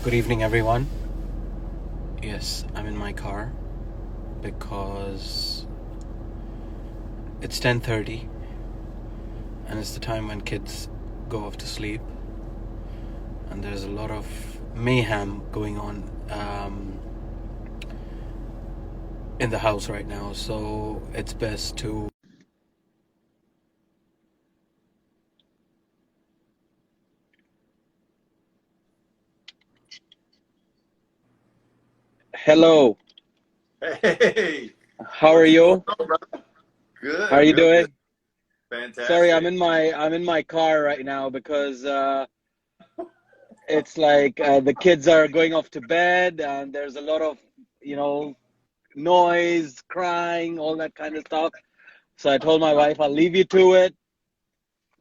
Good evening, everyone. Yes, I'm in my car because it's 10:30 and it's the time when kids go off to sleep, and there's a lot of mayhem going on in the house right now, so it's best to... Hello, Hey, how are what's going you? on, brother? How are Good, you real good. doing? Sorry, I'm Fantastic. in my car right now because it's like the kids are going off to bed and there's a lot of, you know, noise, crying, all that kind of stuff. So I told my wife, I'll leave you to it.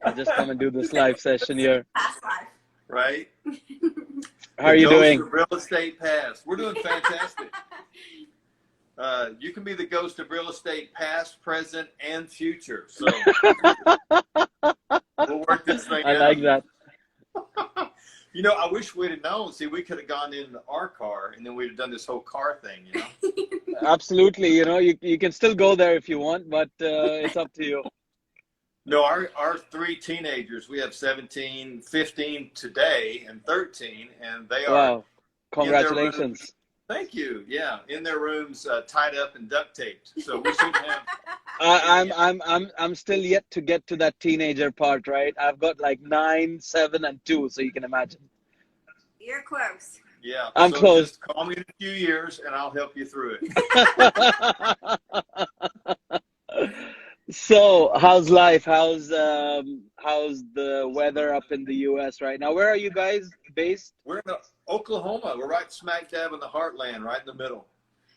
I'll just come and do this live session here. Past life. Right? How The are you ghost doing? of real estate past. We're doing fantastic. You can be the ghost of real estate past, present, and future. So we'll work this thing I out. like that. You know, I wish we'd have known. See, we could have gone in our car and then we'd have done this whole car thing, you know? Absolutely. You know, you can still go there if you want, but it's up to you. No, our three teenagers, we have 17, 15 today, and 13, and they are Wow. in their rooms. Congratulations. Thank you. Yeah, in their rooms, tied up and duct taped. So we shouldn't have I, any. I'm still yet to get to that teenager part, right? I've got like 9, 7, and 2, so you can imagine. You're close. Yeah. I'm So close. just call me in a few years, and I'll help you through it. So, how's life? How's the weather up in the US right now? Where are you guys based? We're in Oklahoma. We're right smack dab in the heartland, right in the middle.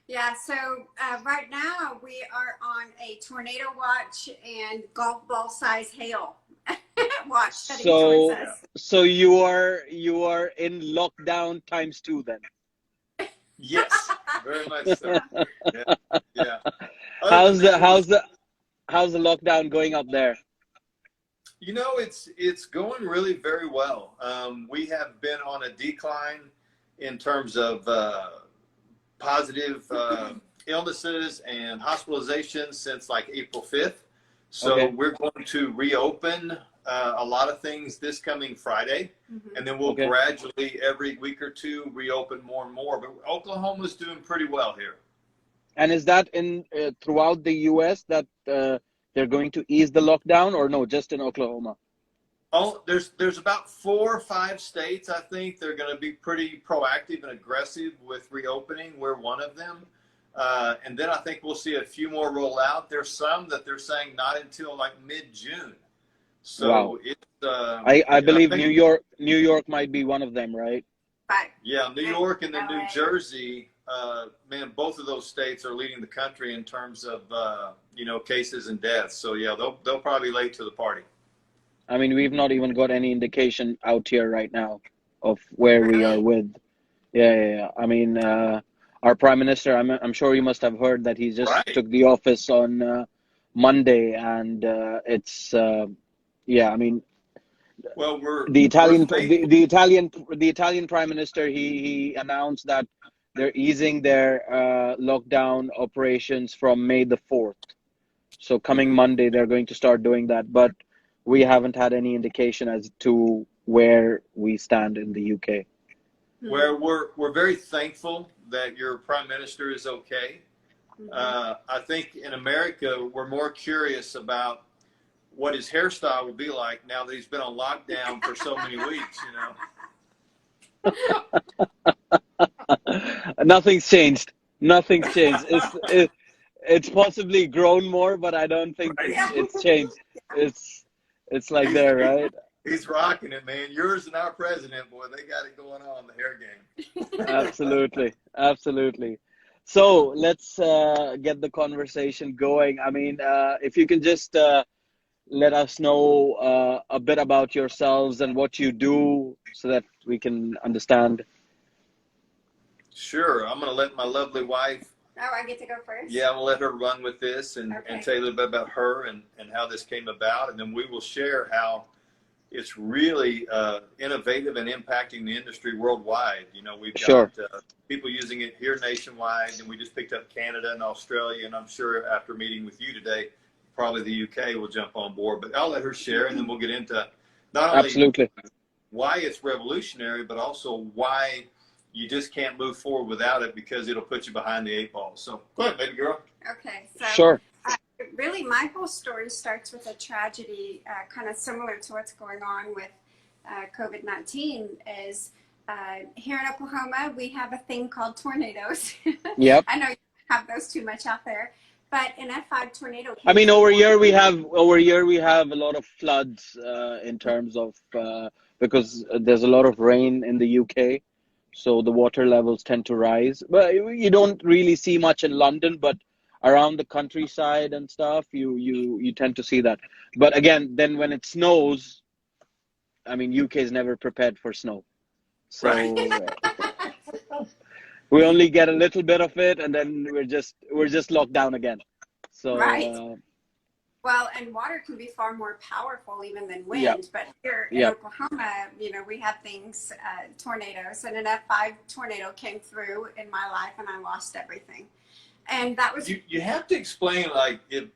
Yeah, so right now we are on a tornado watch and golf ball size hail watch heading towards So, Yeah. us. so you are in lockdown times 2 then. Yes, very much so. Yeah. Yeah. Other than How's the that, how's the how's the lockdown going up there? you know, it's going really very well. We have been on a decline in terms of positive illnesses and hospitalizations since like April 5th. So Okay. we're going to reopen a lot of things this coming Friday, and then we'll Okay. gradually every week or two reopen more and more. But Oklahoma's doing pretty well here. And is that in throughout the US that they're going to ease the lockdown, or no, just in Oklahoma? Oh, there's about 4 or 5 states, I think, they're going to be pretty proactive and aggressive with reopening. We're one of them. And then I think we'll see a few more roll out. There's some that they're saying not until like mid-June. Wow. So it's, I I believe think, New York might be one of them, right? But yeah, New York and then New LA. Jersey, man, both of those states are leading the country in terms of, cases and deaths. So yeah, they'll probably be late to the party. I mean, we've not even got any indication out here right now of where we are Really? with. Yeah. I mean, our prime minister, I'm sure you must have heard that he just Right. took the office on Monday, and yeah, I mean, Well, the we're Italian faithful. the Italian prime minister, he announced that they're easing their lockdown operations from May the 4th. So coming Monday, they're going to start doing that, but we haven't had any indication as to where we stand in the UK. Where we're very thankful that your prime minister is okay. I think in America we're more curious about what his hairstyle will be like now that he's been on lockdown for so many weeks. Nothing's changed. Nothing's changed. It's possibly grown more, but I don't think Right? it's changed. It's like there, right? He's rocking it, man. Yours and our president, boy, they got it going on the hair game. Absolutely. So let's get the conversation going. I mean, if you can just let us know a bit about yourselves and what you do so that we can understand. Sure, I'm going to let my lovely wife. Oh, I get to go first? Yeah, I'm going to let her run with this and Okay. tell you a little bit about her and how this came about, and then we will share how it's really innovative and impacting the industry worldwide. You know, we've got Sure. people using it here nationwide, and we just picked up Canada and Australia, and I'm sure after meeting with you today, probably the UK will jump on board. But I'll let her share, and then we'll get into not only Absolutely. why it's revolutionary, but also why you just can't move forward without it, because it'll put you behind the 8 ball. So go ahead, baby girl. Okay, so Sure. really my whole story starts with a tragedy kind of similar to what's going on with COVID-19 is here in Oklahoma, we have a thing called tornadoes. Yep. I know you don't have those too much out there, but an F5 tornado came I mean, through. over here we have a lot of floods in terms of because there's a lot of rain in the UK, so the water levels tend to rise. But you don't really see much in London, but around the countryside and stuff, you tend to see that. But again, then when it snows, I mean, UK is never prepared for snow, so Right. we only get a little bit of it, and then we're just locked down again. So Right. Well, and water can be far more powerful even than wind. yeah, But here in yeah. Oklahoma, you know, we have things, tornadoes, and an F5 tornado came through in my life, and I lost everything. And that was You have to explain, like, if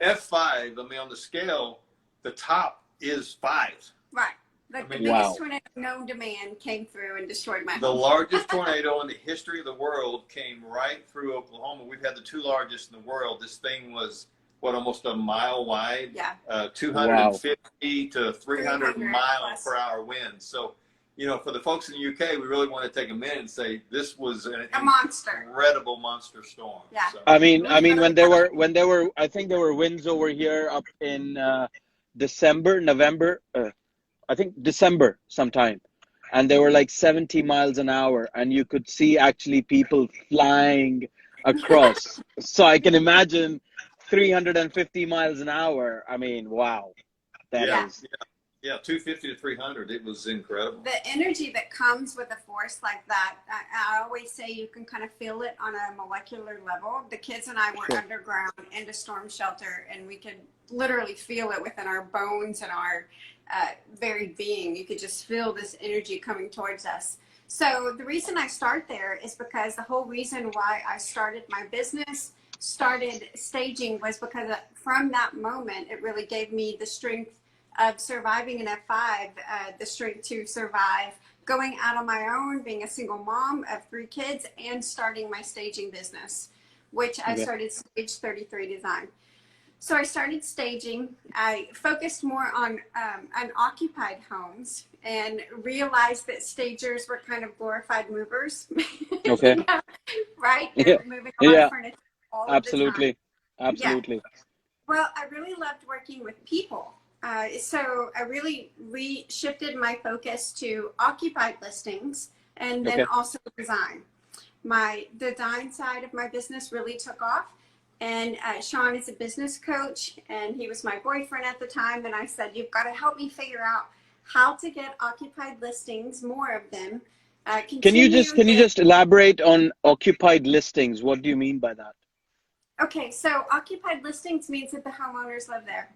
F5, I mean, on the scale, the top is 5. right. The I mean, biggest Wow. tornado known to man came through and destroyed my The home. largest tornado in the history of the world came right through Oklahoma. We've had the 2 largest in the world. This thing was, what, almost a mile wide? Yeah. 250 to 300 300 mile plus. per hour winds. So, you know, for the folks in the UK, we really want to take a minute and say this was an A monster. incredible monster storm. Yeah. So, I mean, when there were, I think there were winds over here up in December, November, I think December sometime, and they were like 70 miles an hour, and you could see actually people flying across. So I can imagine 350 miles an hour. I mean, wow, that yeah, is. yeah, 250 to 300. It was incredible. The energy that comes with a force like that, I always say you can kind of feel it on a molecular level. The kids and I were Sure. underground in a storm shelter, and we could literally feel it within our bones and our very being. You could just feel this energy coming towards us. So the reason I start there is because the whole reason why I started my business, started staging, was because from that moment, it really gave me the strength of surviving an F5, the strength to survive going out on my own, being a single mom of 3 kids, and starting my staging business, which I Okay. started Stage 33 Design. So I started staging. I focused more on unoccupied homes and realized that stagers were kind of glorified movers. Okay. You know, right? Yeah. They're moving a lot Yeah. of furniture all of the time. Absolutely. Absolutely. Well, I really loved working with people. So I really shifted my focus to occupied listings and then Okay. also design. My design side of my business really took off. And Sean is a business coach, and he was my boyfriend at the time. And I said, you've got to help me figure out how to get occupied listings, more of them. Can you just elaborate on occupied listings? What do you mean by that? Okay, so occupied listings means that the homeowners live there.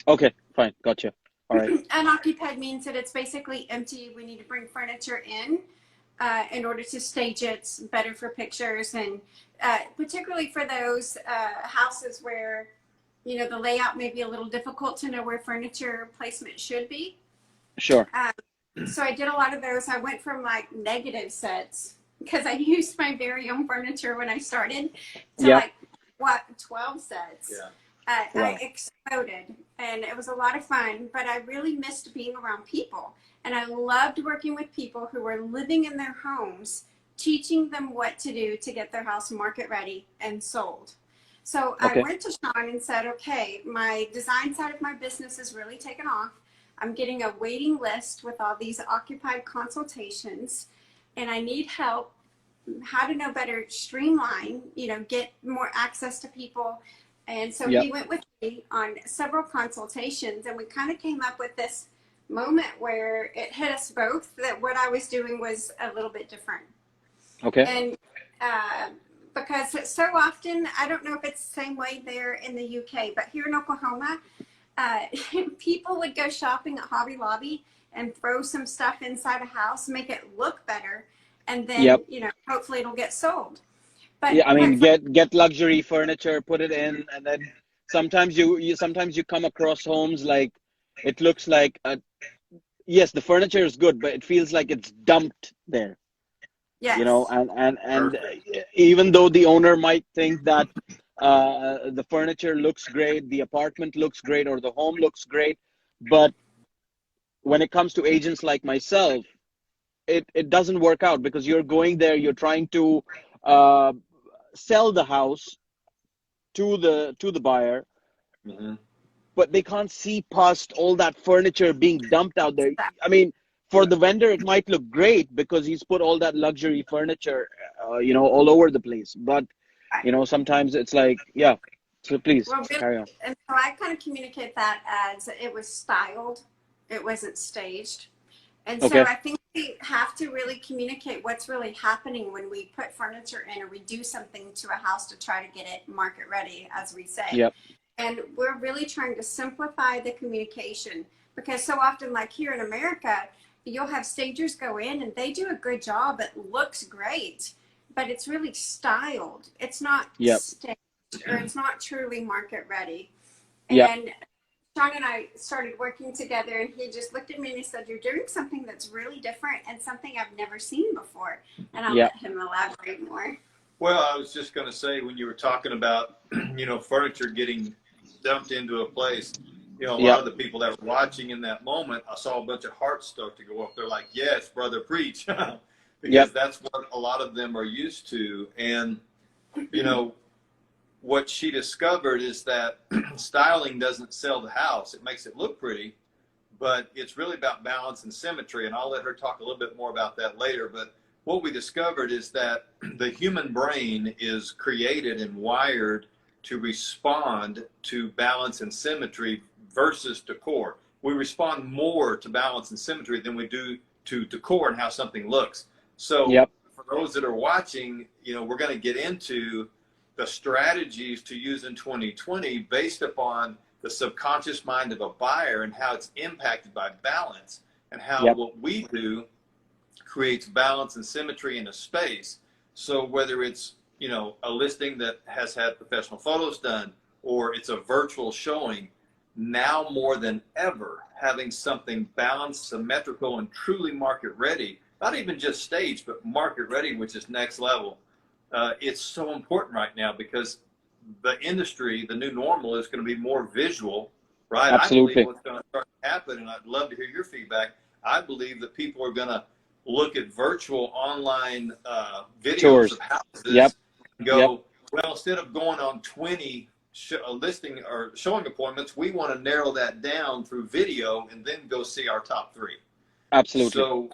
Okay, fine, gotcha. All right. Unoccupied means that it's basically empty. We need to bring furniture in order to stage it better for pictures, and particularly for those houses where, you know, the layout may be a little difficult to know where furniture placement should be. Sure. So I did a lot of those. I went from like negative sets, because I used my very own furniture when I started, to Yeah. like 12 sets. Yeah. Wow. I exploded, and it was a lot of fun, but I really missed being around people. And I loved working with people who were living in their homes, teaching them what to do to get their house market ready and sold. So Okay. I went to Sean and said, okay, my design side of my business has really taken off. I'm getting a waiting list with all these occupied consultations, and I need help how to know better, streamline, you know, get more access to people. And so Yep. he went with me on several consultations, and we kind of came up with this moment where it hit us both that what I was doing was a little bit different. Okay. And because so often, I don't know if it's the same way there in the UK, but here in Oklahoma, uh, people would go shopping at Hobby Lobby and throw some stuff inside a house, make it look better, and then, Yep. you know, hopefully it'll get sold. But Yeah, I quite mean, get luxury furniture, put it in, and then sometimes you come across homes like it looks like yes, the furniture is good, but it feels like it's dumped there, you know, yes. and Perfect. even though the owner might think that the furniture looks great, the apartment looks great, or the home looks great, but when it comes to agents like myself, it doesn't work out because you're going there, you're trying to uh, sell the house to the buyer, Hmm. but they can't see past all that furniture being dumped out there. I mean, for the vendor, it might look great because he's put all that luxury furniture, you know, all over the place. But, you know, sometimes it's like, yeah. So please Well, really, carry on. and so I kind of communicate that as it was styled, it wasn't staged. And so Okay. I think we have to really communicate what's really happening when we put furniture in or we do something to a house to try to get it market ready, as we say. Yep. And we're really trying to simplify the communication because so often, like here in America, you'll have stagers go in and they do a good job. It looks great, but it's really styled. It's not Yep. staged or it's not truly market ready. Yep. And Sean and I started working together, and he just looked at me and he said, "You're doing something that's really different and something I've never seen before." And I'll Yep. let him elaborate more. Well, I was just going to say when you were talking about, furniture getting dumped into a place, a lot Yep. of the people that were watching in that moment, I saw a bunch of hearts start to go up. They're like, yes, brother, preach. Because Yep. that's what a lot of them are used to. And, what she discovered is that styling doesn't sell the house. It makes it look pretty, but it's really about balance and symmetry. And I'll let her talk a little bit more about that later. But what we discovered is that the human brain is created and wired to respond to balance and symmetry versus decor. We respond more to balance and symmetry than we do to decor and how something looks. So Yep. for those that are watching, we're going to get into the strategies to use in 2020 based upon the subconscious mind of a buyer and how it's impacted by balance and how Yep. what we do creates balance and symmetry in a space. So whether it's, a listing that has had professional photos done or it's a virtual showing, now more than ever, having something balanced, symmetrical, and truly market ready, not even just staged, but market ready, which is next level. It's so important right now because the industry, the new normal, is going to be more visual, right? I believe Absolutely. what's going to start to happen, and I'd love to hear your feedback. I believe that people are going to look at virtual online videos Tours. of houses Yep. and go, Yep. well, instead of going on 20 listing or showing appointments, we want to narrow that down through video and then go see our top 3. Absolutely. So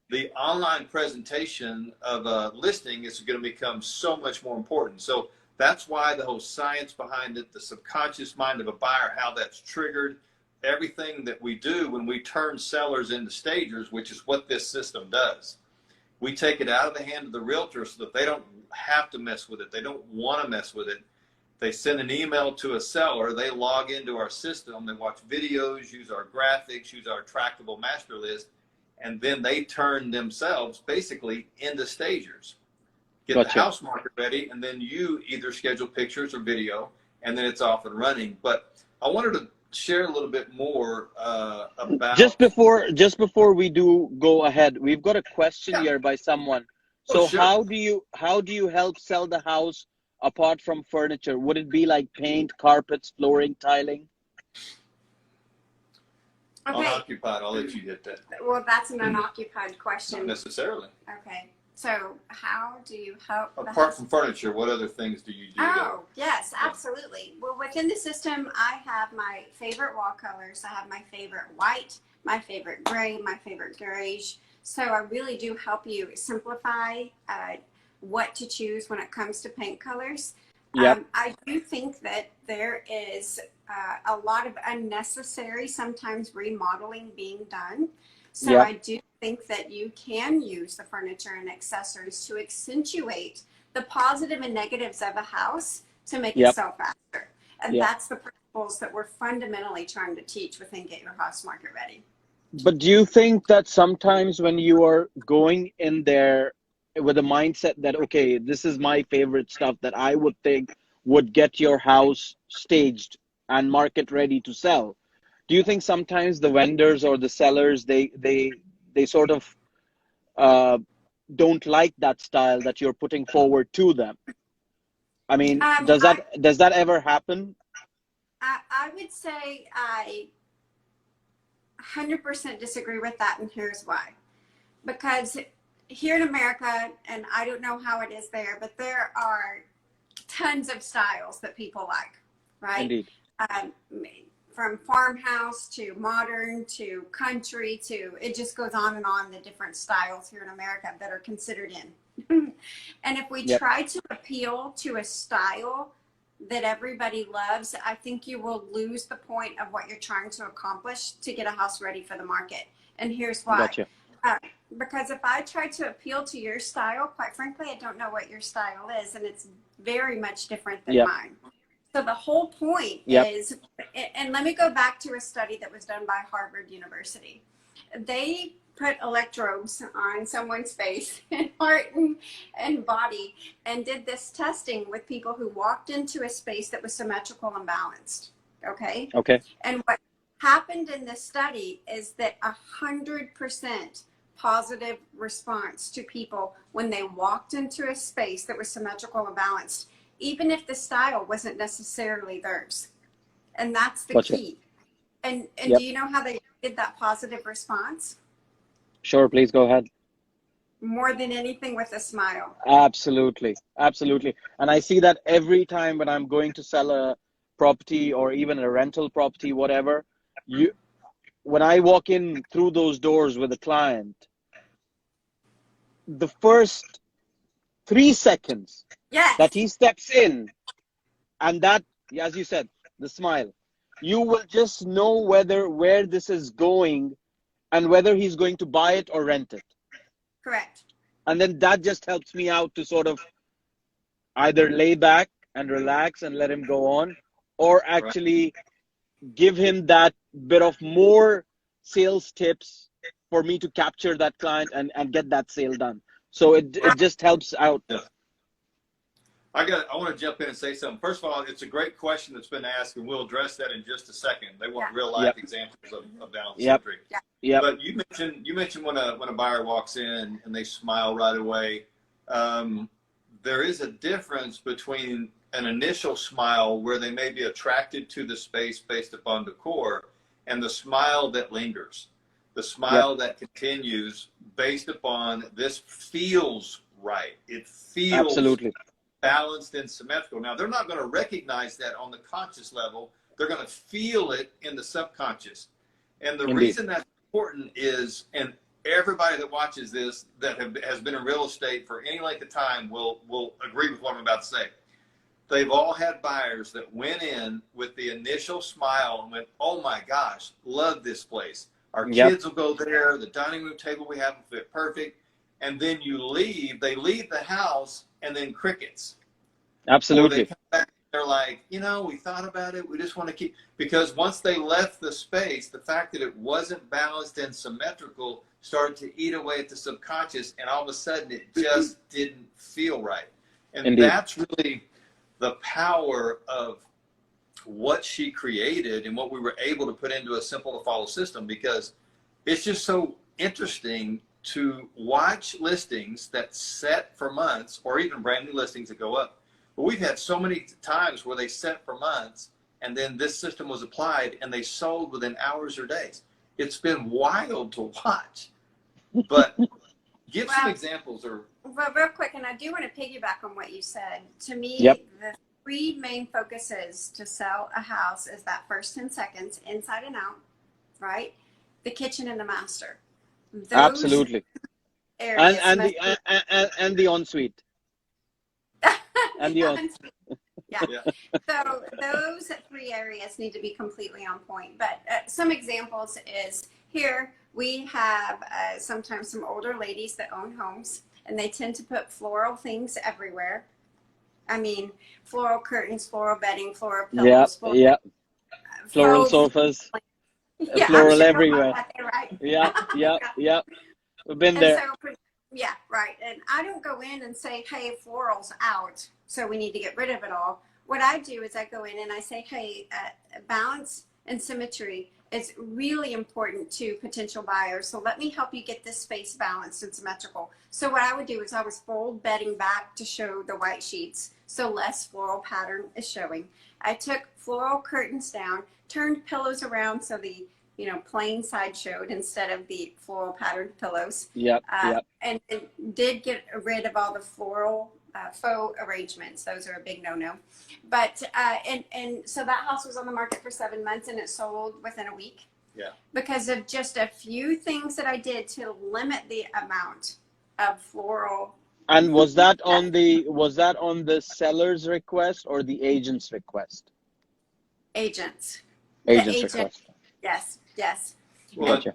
the online presentation of a listing is going to become so much more important. So that's why the whole science behind it, the subconscious mind of a buyer, how that's triggered, everything that we do when we turn sellers into stagers, which is what this system does. We take it out of the hand of the realtor so that they don't have to mess with it. They don't want to mess with it. They send an email to a seller. They log into our system. They watch videos, use our graphics, use our trackable master list. And then they turn themselves basically into stagers. Get Gotcha. the house market ready, and then you either schedule pictures or video, and then it's off and running. But I wanted to share a little bit more about. Just before we do go ahead, we've got a question Yeah. here by someone. Oh, So sure. how do you help sell the house apart from furniture? Would it be like paint, carpets, flooring, tiling? Okay. Unoccupied. I'll let you hit that. Well, that's an unoccupied Not question. necessarily. Okay. So how do you help the Apart house? from furniture, what other things do you do? Oh, yes, absolutely. Well, within the system, I have my favorite wall colors. I have my favorite white, my favorite gray, my favorite beige. So I really do help you simplify what to choose when it comes to paint colors. Yep. I do think that there is a lot of unnecessary, sometimes remodeling being done. So Yep. I do think that you can use the furniture and accessories to accentuate the positive and negatives of a house to make Yep. it sell faster. And Yep. that's the principle principles that we're fundamentally trying to teach within Get Your House Market Ready. But do you think that sometimes when you are going in there with a mindset that, okay, this is my favorite stuff that I would think would get your house staged and market ready to sell, do you think sometimes the vendors or the sellers, they sort of don't like that style that you're putting forward to them? I mean, does that ever happen? I would say I 100% disagree with that, and here's why. Because here in America, and I don't know how it is there, but there are tons of styles that people like, right? Indeed. From farmhouse to modern to country to, it just goes on and on, the different styles here in America that are considered in. And if we try to appeal to a style that everybody loves, I think you will lose the point of what you're trying to accomplish to get a house ready for the market. And here's why. Gotcha. Because if I try to appeal to your style, quite frankly, I don't know what your style is, and it's very much different than mine. So the whole point is, and let me go back to a study that was done by Harvard University. They put electrodes on someone's face and heart and body and did this testing with people who walked into a space that was symmetrical and balanced. Okay. And what happened in this study is that 100% positive response to people when they walked into a space that was symmetrical and balanced, even if the style wasn't necessarily theirs. And that's the key. And do you know how they did that positive response? Sure, please go ahead. More than anything, with a smile. Absolutely. Absolutely. And I see that every time when I'm going to sell a property or even a rental property, whatever, when I walk in through those doors with a client, the first 3 seconds that he steps in, and that, as you said, the smile, you will just know where this is going and whether he's going to buy it or rent it. Correct. And then that just helps me out to sort of either lay back and relax and let him go on, or actually give him that bit of more sales tips for me to capture that client and get that sale done. So it just helps out. I want to jump in and say something. First of all, it's a great question that's been asked, and we'll address that in just a second. They want real life examples of balance symmetry. But you mentioned when a buyer walks in and they smile right away. There is a difference between an initial smile where they may be attracted to the space based upon decor, and the smile that lingers, the smile that continues based upon this feels right. It feels balanced and symmetrical. Now, they're not going to recognize that on the conscious level. They're going to feel it in the subconscious. And the reason that's important is, and everybody that watches this that has been in real estate for any length of time will agree with what I'm about to say. They've all had buyers that went in with the initial smile and went, oh my gosh, love this place. Our kids will go there. The dining room table we have will fit perfect. And then they leave the house, and then crickets. Absolutely. Or they come back, they're like, we thought about it. We just want to keep, because once they left the space, the fact that it wasn't balanced and symmetrical started to eat away at the subconscious, and all of a sudden it just didn't feel right. And that's really the power of what she created and what we were able to put into a simple to follow system, because it's just so interesting to watch listings that set for months, or even brand new listings that go up. But we've had so many times where they set for months, and then this system was applied and they sold within hours or days. It's been wild to watch. But give some examples. Well, real quick, and I do want to piggyback on what you said. To me, the 3 main focuses to sell a house is that first 10 seconds, inside and out, right? The kitchen and the master. Those absolutely. Areas and the ensuite. And the ensuite. So those 3 areas need to be completely on point. But some examples is, here we have sometimes some older ladies that own homes, and they tend to put floral things everywhere. I mean, floral curtains, floral bedding, floral pillows. Floral faux. sofas, Yeah, I'm floral sure I everywhere. got that right. Yeah, yeah, yeah. We've been And there. so, yeah, right. And I don't go in and say, hey, floral's out, so we need to get rid of it all. What I do is I go in and I say, hey, balance and symmetry is really important to potential buyers. So let me help you get this space balanced and symmetrical. So what I would do is I would fold bedding back to show the white sheets, so less floral pattern is showing. I took floral curtains down, turned pillows around so the plain side showed instead of the floral patterned pillows. Yep, yep. And did get rid of all the floral faux arrangements. Those are a big no-no. But and so that house was on the market for 7 months and it sold within a week. Yeah. Because of just a few things that I did to limit the amount of floral. And was that on the seller's request or the agent's request? Agents. Agent's request. Yes, yes. Well, Gotcha.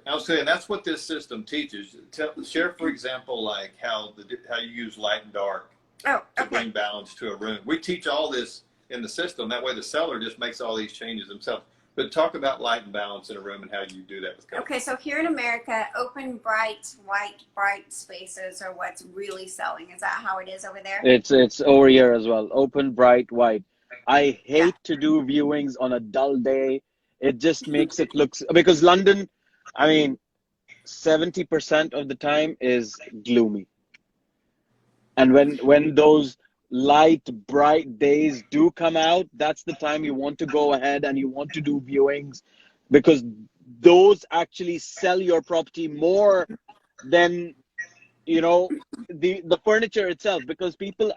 I was saying that's what this system teaches. Share, for example, like how you use light and dark Oh, to okay. bring balance to a room. We teach all this in the system. That way, the seller just makes all these changes themselves. But talk about light and balance in a room and how you do that with customers. Okay, so here in America, open, bright, white, bright spaces are what's really selling. Is that how it is over there? It's over here as well. Open, bright, white. I hate to do viewings on a dull day. It just makes it look, because London, I mean, 70% of the time is gloomy. And when those light, bright days do come out, that's the time you want to go ahead and you want to do viewings, because those actually sell your property more than the furniture itself, because people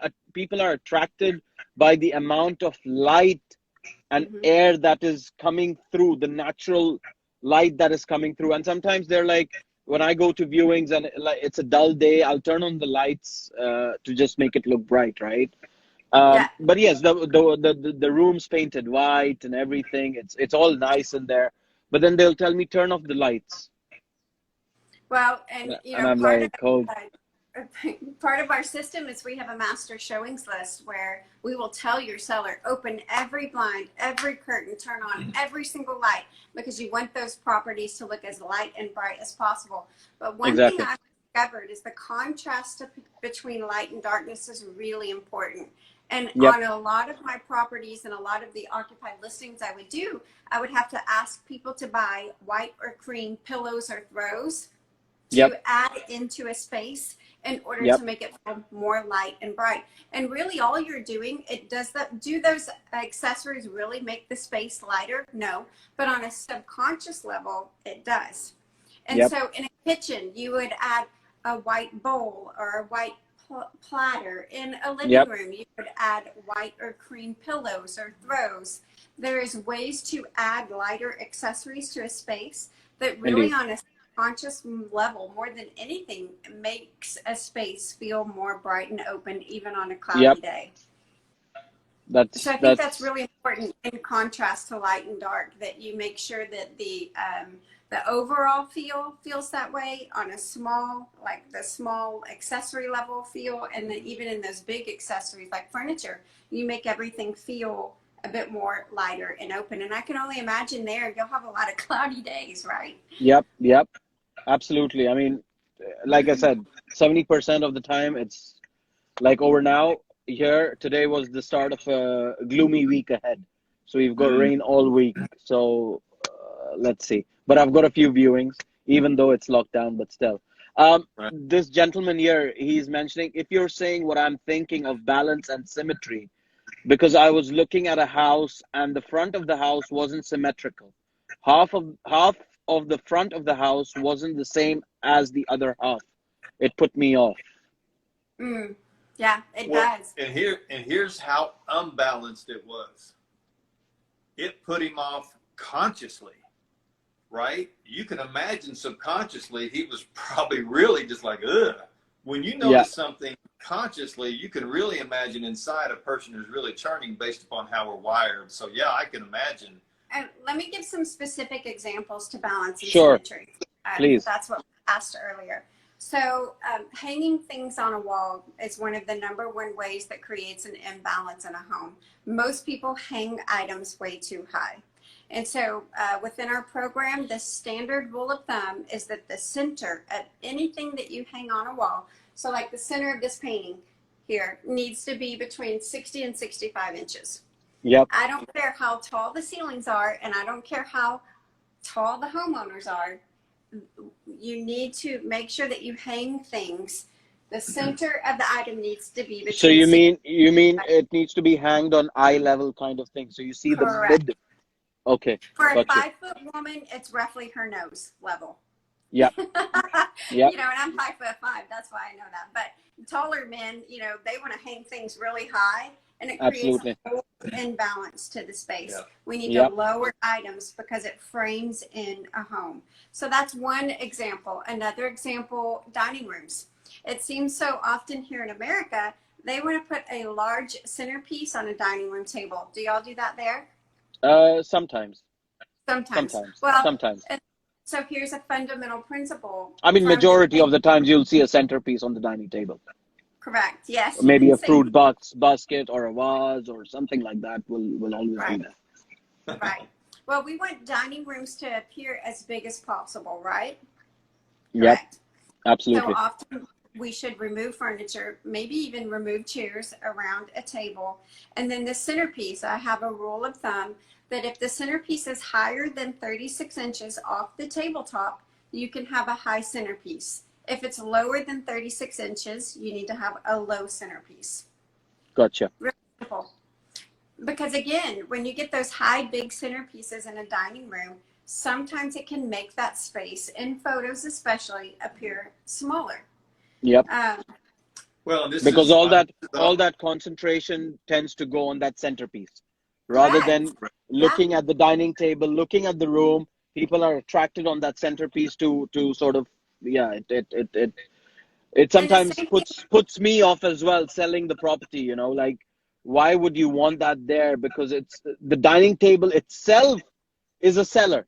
are attracted by the amount of light and air that is coming through, the natural light that is coming through. And sometimes they're like, when I go to viewings and it's a dull day, I'll turn on the lights to just make it look bright, right? But yes, the room's painted white and everything. It's all nice in there. But then they'll tell me, turn off the lights. Well, and I'm like, oh. Part of our system is we have a master showings list where we will tell your seller, open every blind, every curtain, turn on every single light, because you want those properties to look as light and bright as possible. But one thing I've discovered is the contrast between light and darkness is really important. And on a lot of my properties and a lot of the occupied listings I would have to ask people to buy white or cream pillows or throws to add into a space in order to make it feel more light and bright. And really all you're doing, do those accessories really make the space lighter? No, but on a subconscious level, it does. And so in a kitchen, you would add a white bowl or a white platter. In a living room, you would add white or cream pillows or throws. There's ways to add lighter accessories to a space that really on a conscious level, more than anything, makes a space feel more bright and open, even on a cloudy day. So I think that's really important, in contrast to light and dark, that you make sure that the overall feel feels that way on a small, like the small accessory level feel, and then even in those big accessories like furniture, you make everything feel a bit more lighter and open. And I can only imagine there you'll have a lot of cloudy days, right? Yep. Absolutely. I mean, like I said, 70% of the time it's like over now. Here today was the start of a gloomy week ahead, so we've got rain all week. So let's see. But I've got a few viewings, even though it's locked down. But still, this gentleman here, he's mentioning, if you're saying what I'm thinking of balance and symmetry, because I was looking at a house and the front of the house wasn't symmetrical. Half of the front of the house wasn't the same as the other half. It put me off. Yeah, it does. And here's how unbalanced it was. It put him off consciously, right? You can imagine subconsciously he was probably really just like, ugh. When you notice something consciously, you can really imagine inside a person who's really churning based upon how we're wired. So yeah, I can imagine. And let me give some specific examples to balance and symmetry. Please. That's what I asked earlier. So hanging things on a wall is one of the #1 ways that creates an imbalance in a home. Most people hang items way too high. And so within our program, the standard rule of thumb is that the center of anything that you hang on a wall, so like the center of this painting here, needs to be between 60 and 65 inches. Yep. I don't care how tall the ceilings are, and I don't care how tall the homeowners are. You need to make sure that you hang things. The center of the item needs to be between. So you mean it needs to be hanged on eye level kind of thing. So you see Correct. the mid. Okay. For a Gotcha. 5-foot woman, it's roughly her nose level. Yeah. Yeah. You know, and I'm 5'5". That's why I know that. But taller men, you know, they want to hang things really high, and it creates Absolutely. an imbalance to the space. Yeah. We need Yep. to lower items because it frames in a home. So that's one example. Another example, dining rooms. It seems so often here in America, they want to put a large centerpiece on a dining room table. Do y'all do that there? Sometimes. Sometimes. Sometimes. Well, Sometimes. so here's a fundamental principle. I mean, from majority of the times you'll see a centerpiece on the dining table. Correct. Yes. Or maybe you a can say- fruit basket or a vase or something like that will always Right. be there. Right. Well, we want dining rooms to appear as big as possible, right? Yep. Correct. Absolutely. So often we should remove furniture, maybe even remove chairs around a table. And then the centerpiece, I have a rule of thumb that if the centerpiece is higher than 36 inches off the tabletop, you can have a high centerpiece. If it's lower than 36 inches, you need to have a low centerpiece. Gotcha. Really simple. Because again, when you get those high, big centerpieces in a dining room, sometimes it can make that space, in photos especially, appear smaller. Yep. Well, this Because is, all that concentration tends to go on that centerpiece rather than looking at the dining table, looking at the room. People are attracted on that centerpiece to sort of, yeah, it sometimes puts me off as well selling the property, you know, like why would you want that there? Because it's the dining table itself is a seller.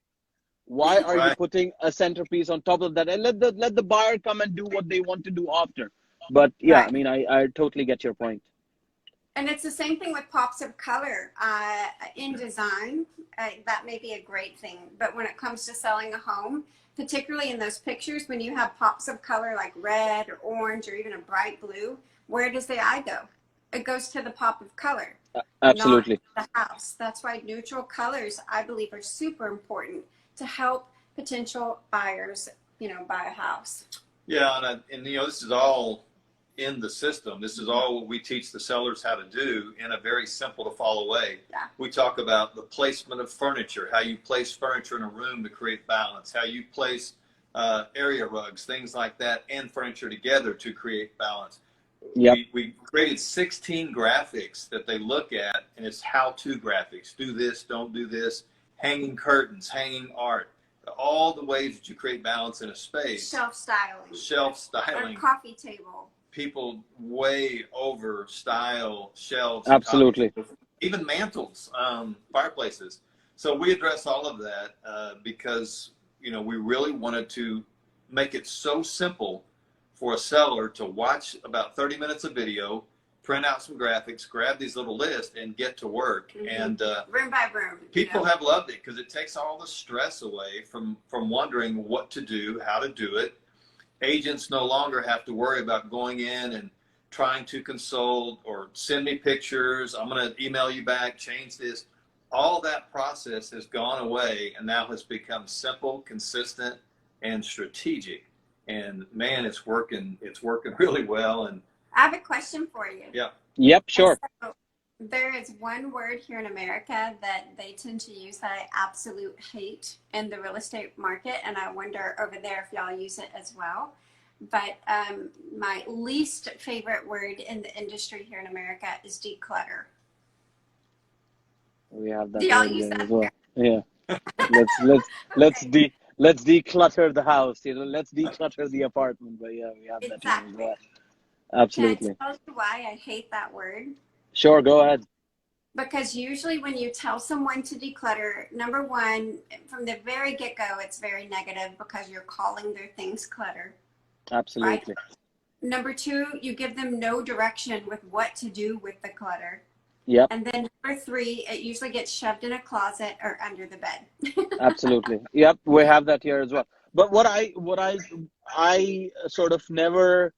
Why are you putting a centerpiece on top of that? And let the buyer come and do what they want to do after. But yeah, Right. I mean, I totally get your point. And it's the same thing with pops of color. In design, that may be a great thing. But when it comes to selling a home, particularly in those pictures, when you have pops of color like red or orange or even a bright blue, where does the eye go? It goes to the pop of color, Absolutely. not the house. That's why neutral colors, I believe, are super important to help potential buyers, you know, buy a house. Yeah, and you know, this is all in the system. This is all what we teach the sellers how to do in a very simple to follow way. Yeah. We talk about the placement of furniture, how you place furniture in a room to create balance, how you place area rugs, things like that, and furniture together to create balance. Yep. We created 16 graphics that they look at, and it's how-to graphics. Do this, don't do this, hanging curtains, hanging art, all the ways that you create balance in a space. Shelf styling. Shelf styling. Or coffee table. People way over style shelves. Absolutely. Even mantles, fireplaces. So we address all of that because, you know, we really wanted to make it so simple for a seller to watch about 30 minutes of video, print out some graphics, grab these little lists, and get to work. Mm-hmm. And room by room. people have loved it because it takes all the stress away from wondering what to do, how to do it. Agents no longer have to worry about going in and trying to consult or send me pictures. I'm going to email you back, change this. All that process has gone away and now has become simple, consistent, and strategic. And man, it's working really well. And I have a question for you. yeah. Yep, sure. So, there is one word here in America that they tend to use that I absolute hate in the real estate market, and I wonder over there if y'all use it as well. But my least favorite word in the industry here in America is declutter. We have that Do y'all word use there that as well. Yeah. Let's declutter the house. You know, let's declutter the apartment. But yeah, we have that term as well. Absolutely. Can I tell you why I hate that word? Sure, go ahead. Because usually when you tell someone to declutter, number one, from the very get-go, it's very negative because you're calling their things clutter. Absolutely. Number two, you give them no direction with what to do with the clutter. Yep. And then number three, it usually gets shoved in a closet or under the bed. Absolutely. Yep. We have that here as well. But what I sort of never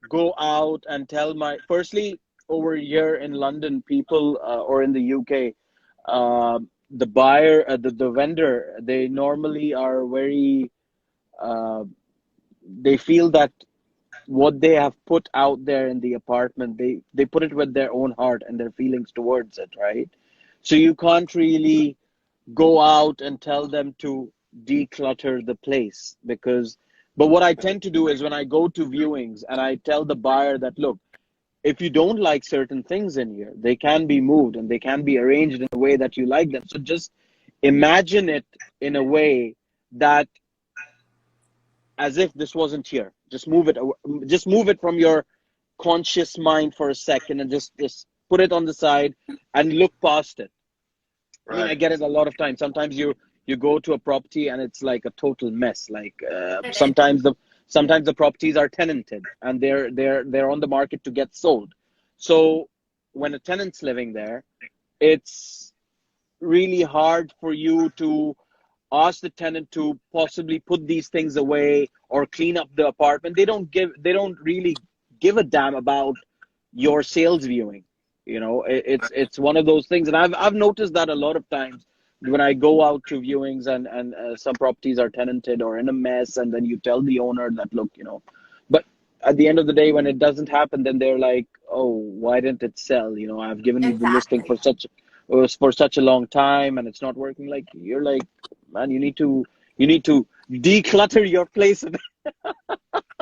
go out and tell my, firstly, over here in London, people, or in the UK, the buyer, the vendor, they normally are very, uh, they feel that what they have put out there in the apartment, they put it with their own heart and their feelings towards it, right? So you can't really go out and tell them to declutter the place, because, but what I tend to do is when I go to viewings and I tell the buyer that, look, if you don't like certain things in here, they can be moved and they can be arranged in a way that you like them. So just imagine it in a way that, as if this wasn't here. Just move it from your conscious mind for a second and just put it on the side and look past it. I mean, I Right. get it a lot of times. Sometimes you go to a property and it's like a total mess. Like, It is. sometimes the properties are tenanted and they're on the market to get sold. So when a tenant's living there, it's really hard for you to ask the tenant to possibly put these things away or clean up the apartment. They don't really give a damn about your sales viewing. You know, it's one of those things, and I've noticed that a lot of times when I go out to viewings and some properties are tenanted or in a mess, and then you tell the owner that, look, you know, but at the end of the day, when it doesn't happen, then they're like, oh, why didn't it sell? You know, I've given you the listing Exactly. for such a long time and it's not working. Like, you're like, man, you need to declutter your place.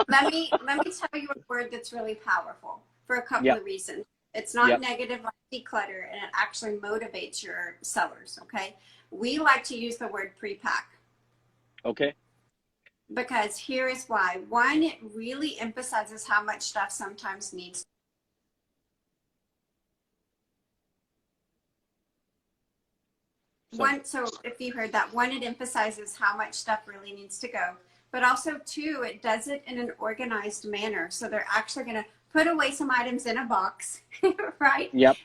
Let me tell you a word that's really powerful for a couple Yeah, of reasons. It's yeah, not negative like declutter, and it actually motivates your sellers. Okay, we like to use the word pre-pack okay. because here is why. One, it really emphasizes how much stuff sometimes needs. Sorry. One, so if you heard that, one, it emphasizes how much stuff really needs to go, but also two, it does it in an organized manner. So they're actually going to put away some items in a box, right? Yep,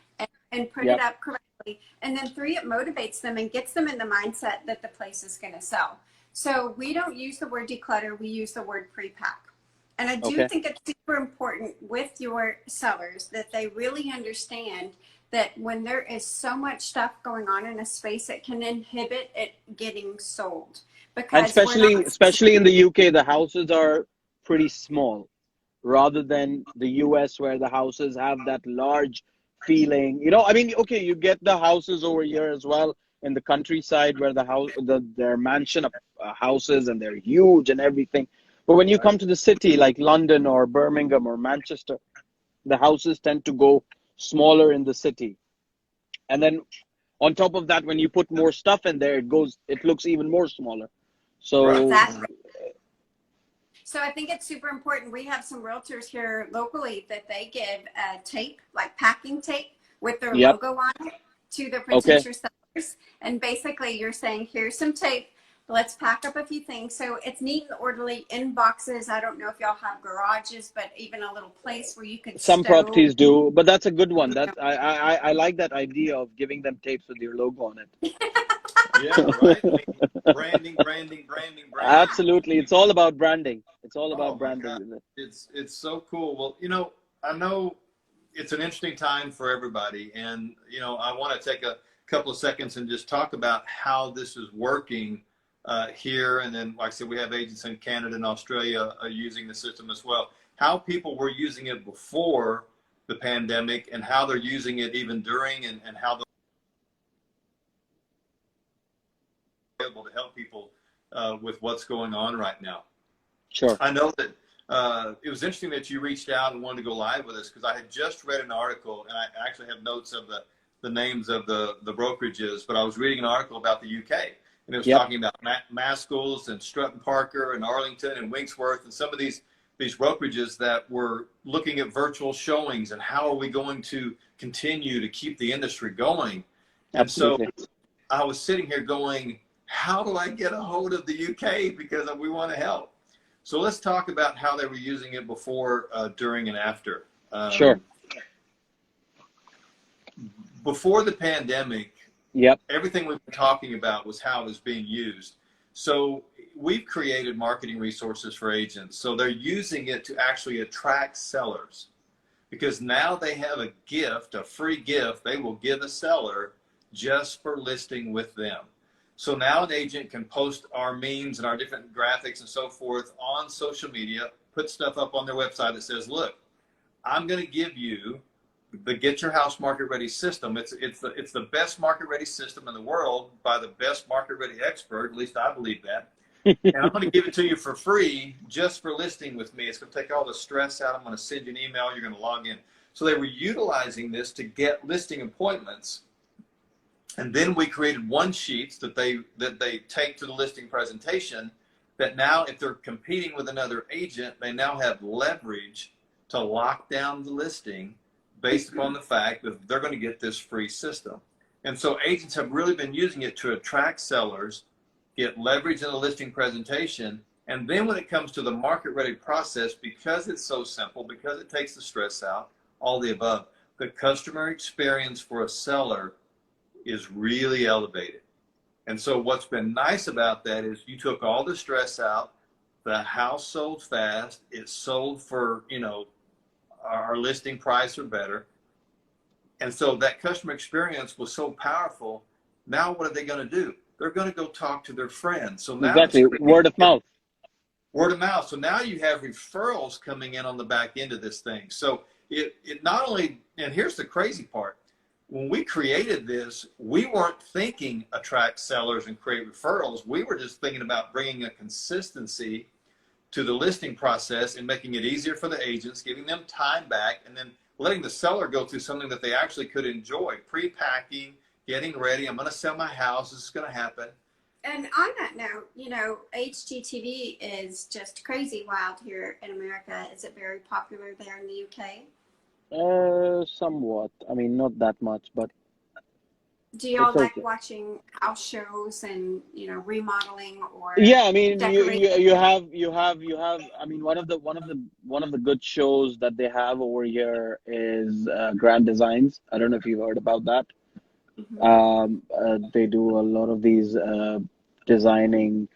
And put it yep. up correctly. And then three, it motivates them and gets them in the mindset that the place is going to sell. So we don't use the word declutter, we use the word pre-pack. And I do Okay. think it's super important with your sellers that they really understand that when there is so much stuff going on in a space, it can inhibit it getting sold And because we're not. especially in the UK, the houses are pretty small, rather than the US where the houses have that large feeling. You know, I mean, okay, you get the houses over here as well in the countryside where their mansion houses and they're huge and everything. But when you Right. come to the city like London or Birmingham or Manchester, the houses tend to go smaller in the city. And then on top of that, when you put more stuff in there, it looks even more smaller. Right. So, Exactly. So I think it's super important. We have some realtors here locally that they give tape, like packing tape with their yep, logo on it to their okay. potential sellers. And basically you're saying, here's some tape. Let's pack up a few things. So it's neat and orderly in boxes. I don't know if y'all have garages, but even a little place where you could Some stow. properties do, but that's a good one. You That know. I like that idea of giving them tapes with your logo on Yeah, right. I it. mean, branding, branding, branding, branding. Absolutely, it's all about branding. It's all Oh about my God, branding, isn't it? it's so cool. Well, you know, I know it's an interesting time for everybody, and you know, I want to take a couple of seconds and just talk about how this is working here. And then, like I said, we have agents in Canada and Australia using the system as well. How people were using it before the pandemic, and how they're using it even during, and how they're able to help people with what's going on right now. Sure. I know that it was interesting that you reached out and wanted to go live with us, because I had just read an article, and I actually have notes of the names of the brokerages, but I was reading an article about the UK, and it was Yep. talking about Maskell's and Stratton Parker and Arlington and Winksworth and some of these brokerages that were looking at virtual showings and how are we going to continue to keep the industry going. And so Absolutely. I was sitting here going, how do I get a hold of the UK, because we want to help. So let's talk about how they were using it before, during, and after. Sure. before the pandemic, Yep. everything we've been talking about was how it was being used. So we've created marketing resources for agents. So they're using it to actually attract sellers, because now they have a gift, a free gift they will give a seller just for listing with them. So now an agent can post our memes and our different graphics and so forth on social media, put stuff up on their website that says, look, I'm going to give you the Get Your House Market Ready system. It's the best market ready system in the world by the best market ready expert. At least I believe that. And I'm going to give it to you for free just for listing with me. It's going to take all the stress out. I'm going to send you an email. You're going to log in. So they were utilizing this to get listing appointments. And then we created one sheets that they take to the listing presentation, that now if they're competing with another agent, they now have leverage to lock down the listing based upon the fact that they're going to get this free system. And so agents have really been using it to attract sellers, get leverage in the listing presentation. And then when it comes to the market ready process, because it's so simple, because it takes the stress out, all the above, the customer experience for a seller is really elevated. And so what's been nice about that is you took all the stress out, the house sold fast, it sold for, you know, our listing price or better. And so that customer experience was so powerful. Now what are they going to do? They're going to go talk to their friends. So now Exactly. Word of mouth. Word of mouth. So now you have referrals coming in on the back end of this thing. So it not only, and here's the crazy part, when we created this, we weren't thinking attract sellers and create referrals. We were just thinking about bringing a consistency to the listing process and making it easier for the agents, giving them time back, and then letting the seller go through something that they actually could enjoy, pre-packing, getting ready. I'm going to sell my house. This is going to happen. And on that note, you know, HGTV is just crazy wild here in America. Is it very popular there in the UK? Somewhat. I mean, not that much, but Do y'all it's like okay. watching house shows and, you know, remodeling or Yeah, I mean, decorating? you have. I mean, one of the good shows that they have over here is Grand Designs. I don't know if you've heard about that. Mhm. They do a lot of these designing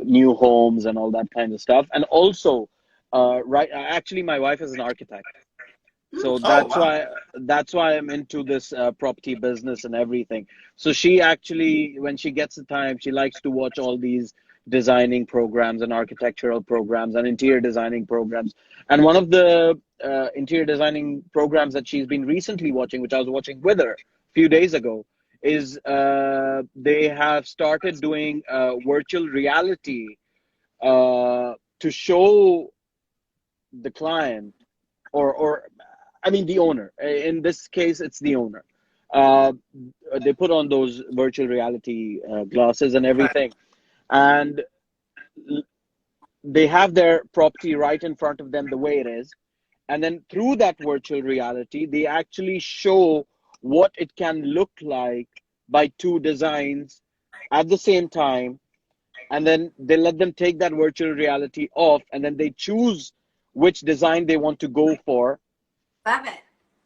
new homes and all that kind of stuff. And also, right, actually, my wife is an architect. So Oh, wow. that's why I'm into this property business and everything. So she actually, when she gets the time, she likes to watch all these designing programs and architectural programs and interior designing programs. And one of the interior designing programs that she's been recently watching, which I was watching with her a few days ago, is they have started doing virtual reality to show the client or I mean the owner. In this case, it's the owner. Uh, they put on those virtual reality glasses and Right. everything, and they have their property right in front of them the way it is, and then through that virtual reality, they actually show what it can look like by two designs at the same time, and then they let them take that virtual reality off, and then they choose which design they want to go for, Love it.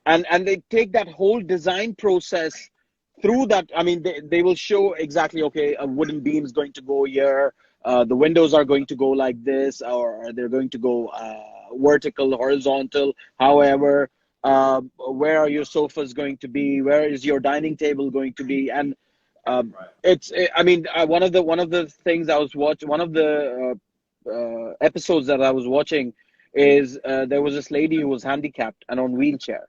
and they take that whole design process through that. I mean, they will show exactly, okay, a wooden beam is going to go here, the windows are going to go like this, or they're going to go vertical, horizontal, however, where are your sofas going to be, where is your dining table going to be. And Right. I mean, one of the things I was watching, one of the episodes that I was watching is there was this lady who was handicapped and on wheelchair,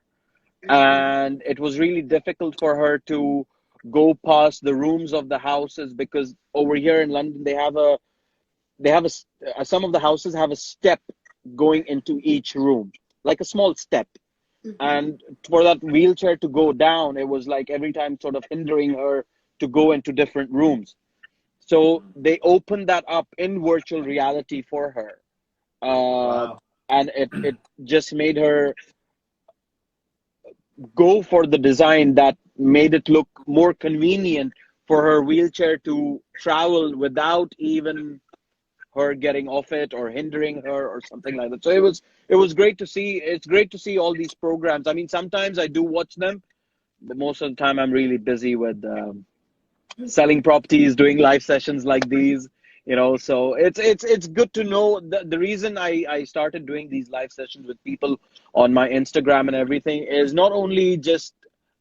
and it was really difficult for her to go past the rooms of the houses, because over here in London some of the houses have a step going into each room, like a small step, Hmm. and for that wheelchair to go down, it was like every time sort of hindering her to go into different rooms. So Mhm. they opened that up in virtual reality for her, uh, Wow. and it just made her go for the design that made it look more convenient for her wheelchair to travel without even her getting off it or hindering her or something like that. So it was great to see. It's great to see all these programs. I mean, sometimes I do watch them, but most of the time I'm really busy with selling properties, doing live sessions like these. So it's good to know. The reason I started doing these live sessions with people on my Instagram and everything is not only just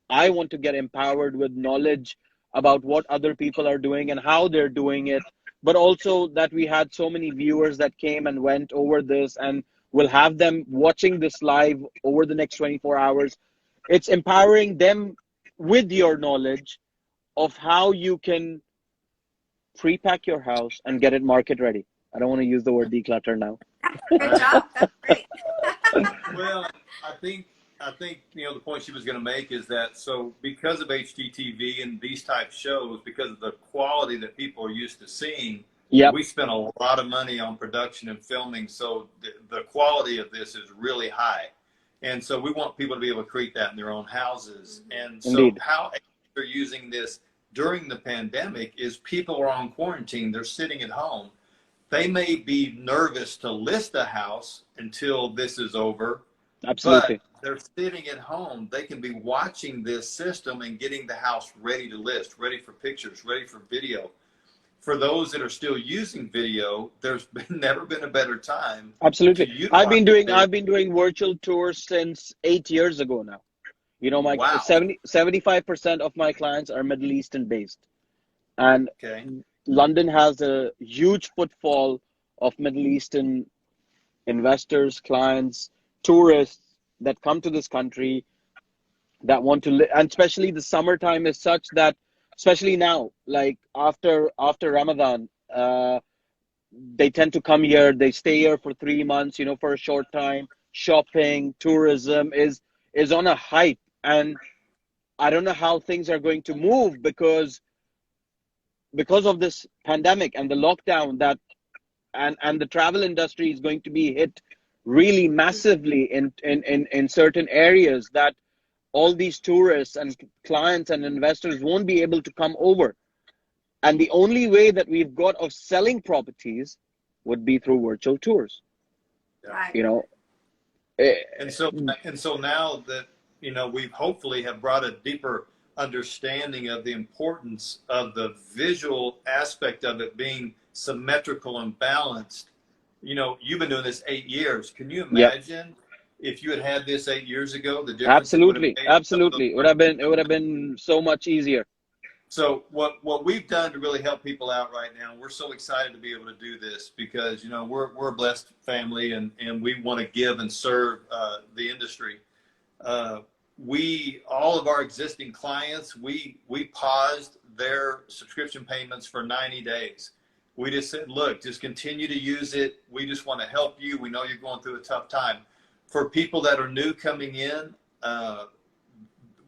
I want to get empowered with knowledge about what other people are doing and how they're doing it, but also that we had so many viewers that came and went over this, and we'll have them watching this live over the next 24 hours. It's empowering them with your knowledge of how you can pre-pack your house and get it market ready. I don't want to use the word declutter now. Good job. That's great. Well, I think the point she was going to make is that, so because of HGTV and these type shows, because of the quality that people are used to seeing, Yep. we spent a lot of money on production and filming, so the quality of this is really high, and so we want people to be able to create that in their own houses. And so Indeed. how they're using this during the pandemic is people are on quarantine, they're sitting at home. They may be nervous to list a house until this is over. Absolutely. But they're sitting at home. They can be watching this system and getting the house ready to list, ready for pictures, ready for video. For those that are still using video, there's never been a better time. Absolutely. I've been doing virtual tours since 8 years ago now. My Wow. 75% of my clients are Middle Eastern based. And Okay. London has a huge footfall of Middle Eastern investors, clients, tourists that come to this country that want to live. And especially the summertime is such that, especially now, like after Ramadan, they tend to come here. They stay here for 3 months, for a short time. Shopping, tourism is on a hype. And I don't know how things are going to move because of this pandemic and the lockdown and the travel industry is going to be hit really massively in certain areas, that all these tourists and clients and investors won't be able to come over. And the only way that we've got of selling properties would be through virtual tours. Right. And so now that, we hopefully have brought a deeper understanding of the importance of the visual aspect of it being symmetrical and balanced. You've been doing this 8 years. Can you imagine if you had this 8 years ago, the difference? Absolutely. It would have been so much easier. So what we've done to really help people out right now, we're so excited to be able to do this because, we're a blessed family and we want to give and serve the industry. All of our existing clients, we paused their subscription payments for 90 days. We just said, look, just continue to use it. We just want to help you. We know you're going through a tough time. For people that are new coming in,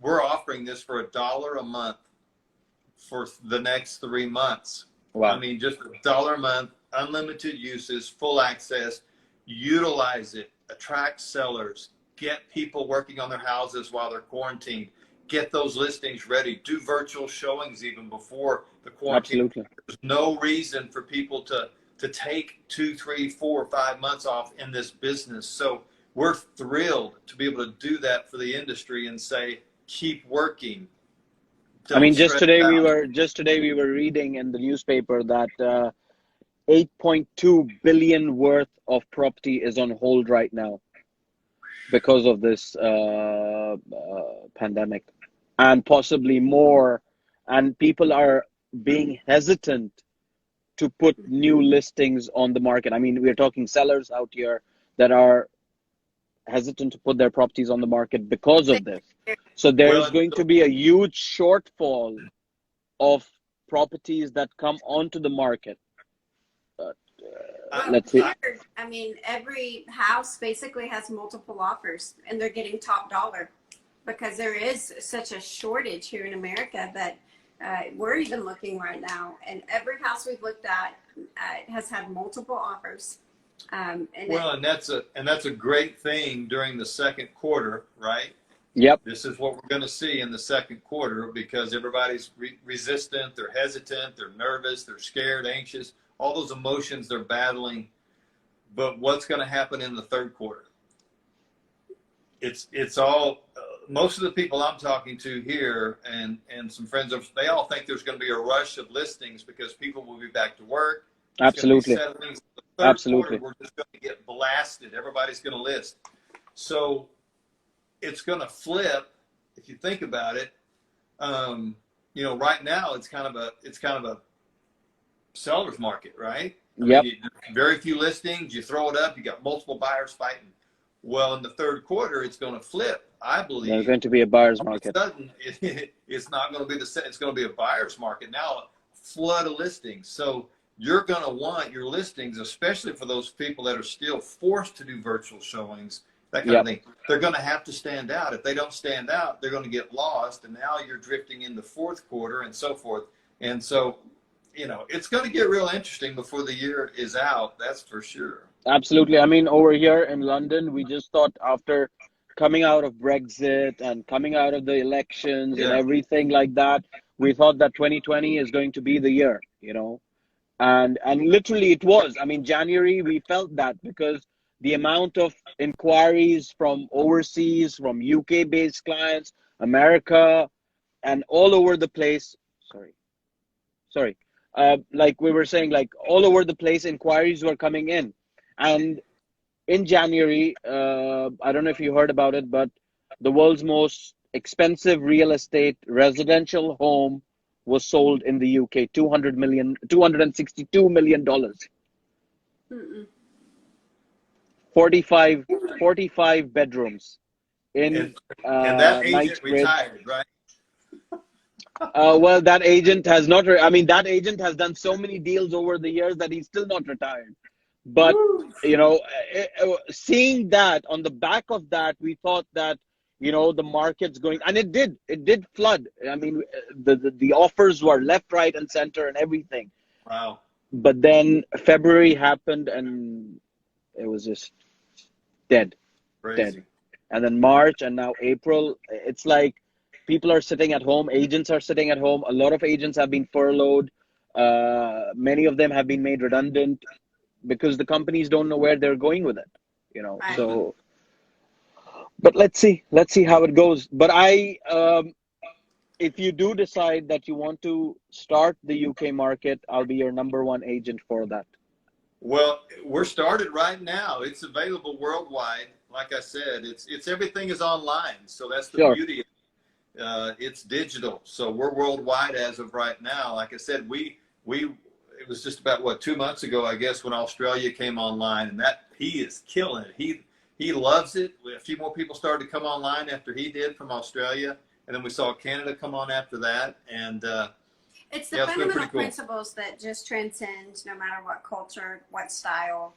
we're offering this for $1 a month for the next 3 months. Wow. I mean, just $1 a month, unlimited uses, full access, utilize it, attract sellers, get people working on their houses while they're quarantined, get those listings ready, do virtual showings even before the quarantine. Absolutely. There's no reason for people to take 2, 3, 4, 5 months off in this business. So we're thrilled to be able to do that for the industry and say, keep working. Just today we were reading in the newspaper that 8.2 billion worth of property is on hold right now because of this pandemic, and possibly more. And people are being hesitant to put new listings on the market. We're talking sellers out here that are hesitant to put their properties on the market because of this. So there's going to be a huge shortfall of properties that come onto the market. Let's see. Every house basically has multiple offers, and they're getting top dollar because there is such a shortage here in America that we're even looking right now. And every house we've looked at has had multiple offers. And that's a great thing during the second quarter, right? Yep. This is what we're going to see in the second quarter because everybody's resistant, they're hesitant, they're nervous, they're scared, anxious. all those emotions they're battling. But what's going to happen in the third quarter? It's all most of the people I'm talking to here and some friends of, they all think there's going to be a rush of listings because people will be back to work. Absolutely. The third Absolutely. quarter, we're just going to get blasted. Everybody's going to list. So it's going to flip if you think about it. You know, right now it's kind of a seller's market, right? Yep. Very few listings. You throw it up, you got multiple buyers fighting. Well, in the third quarter, it's going to flip. I believe There's going to be a buyer's market. All of a sudden, it's not going to be it's going to be a buyer's market now. A flood of listings. So you're going to want your listings, especially for those people that are still forced to do virtual showings, that kind of thing. They're going to have to stand out. If they don't stand out, they're going to get lost. And now you're drifting into fourth quarter and so forth. And so, you know, it's going to get real interesting before the year is out. That's for sure. Absolutely. I mean, over here in London, we just thought after coming out of Brexit and coming out of the elections and everything like that, we thought that 2020 is going to be the year, you know, and literally it was. I mean, January, we felt that because the amount of inquiries from overseas, from UK based clients, America, and all over the place. Sorry. Like we were saying, like all over the place, inquiries were coming in. And in January, I don't know if you heard about it, but the world's most expensive real estate residential home was sold in the UK, $262 million. 45 bedrooms in and that agent retired, right? Well, that agent has not. I mean, that agent has done so many deals over the years that he's still not retired. But you know, seeing that on the back of that, we thought that, you know, the market's going, and it did flood. I mean, the offers were left, right, and center, and everything. Wow. But then February happened, and it was just dead. And then March, and now April. It's like people are sitting at home. Agents are sitting at home. A lot of agents have been furloughed. Many of them have been made redundant, because the companies don't know where they're going with it, you know. Right. So, but let's see how it goes. But if you do decide that you want to start the UK market, I'll be your #1 agent for that. Well, we're started right now. It's available worldwide. Like I said, it's everything is online. So that's the beauty of it. It's digital. So we're worldwide as of right now. Like I said, it was just about 2 months ago, I guess, when Australia came online, and that he is killing it. He loves it. A few more people started to come online after he did from Australia, and then we saw Canada come on after that. And it's the fundamental principles that just transcend no matter what culture, what style.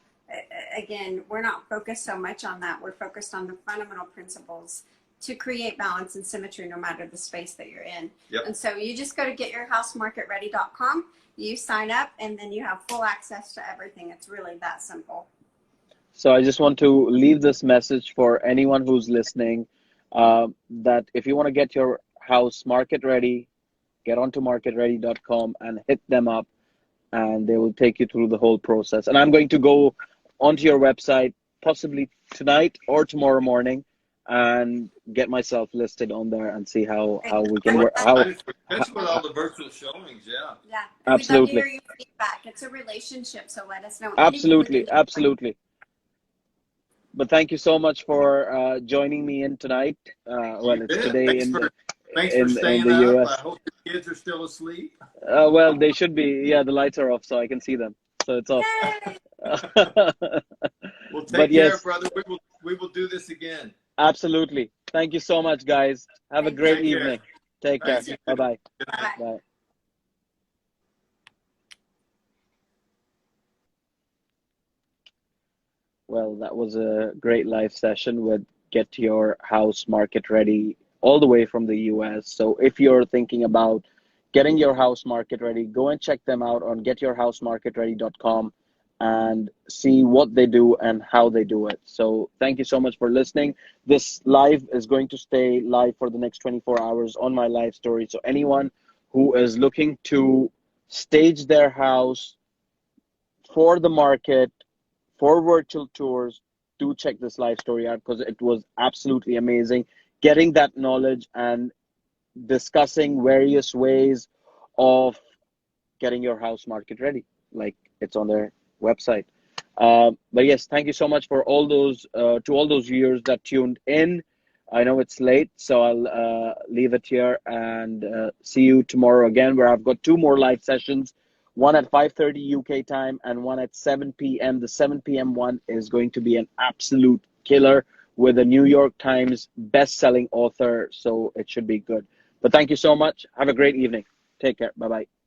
Again, we're not focused so much on that. We're focused on the fundamental principles to create balance and symmetry no matter the space that you're in. And so you just go to getyourhousemarketready.com. You sign up, and then you have full access to everything. It's really that simple. So I just want to leave this message for anyone who's listening, that if you want to get your house market ready, get onto marketready.com and hit them up, and they will take you through the whole process. And I'm going to go onto your website possibly tonight or tomorrow morning and get myself listed on there and see how we can work. Especially with all the virtual showings, Yeah. Absolutely. We'd love to hear your feedback. It's a relationship, so let us know. Absolutely. But thank you so much for joining me in tonight. Well, it's today thanks for staying the up. US. I hope your kids are still asleep. Well, they should be. Yeah, the lights are off, so I can see them. So it's off. Well, take care, brother. We will do this again. Absolutely. Thank you so much, guys. Have a great evening. Take care. Bye-bye. Bye. Well, that was a great live session with Get Your House Market Ready, all the way from the US. So if you're thinking about getting your house market ready, go and check them out on getyourhousemarketready.com and see what they do and how they do it. So thank you so much for listening. This live is going to stay live for the next 24 hours on my live story. So anyone who is looking to stage their house, for the market, for virtual tours, do check this live story out because it was absolutely amazing. Getting that knowledge and discussing various ways of getting your house market ready, like it's on their website. But yes, thank you so much for all those to all those viewers that tuned in. I know it's late, so I'll leave it here and see you tomorrow again, where I've got 2 more live sessions, one at 5:30 UK time and one at 7 p.m. The 7 p.m. one is going to be an absolute killer with a New York Times best-selling author, so it should be good. But thank you so much. Have a great evening. Take care. Bye-bye.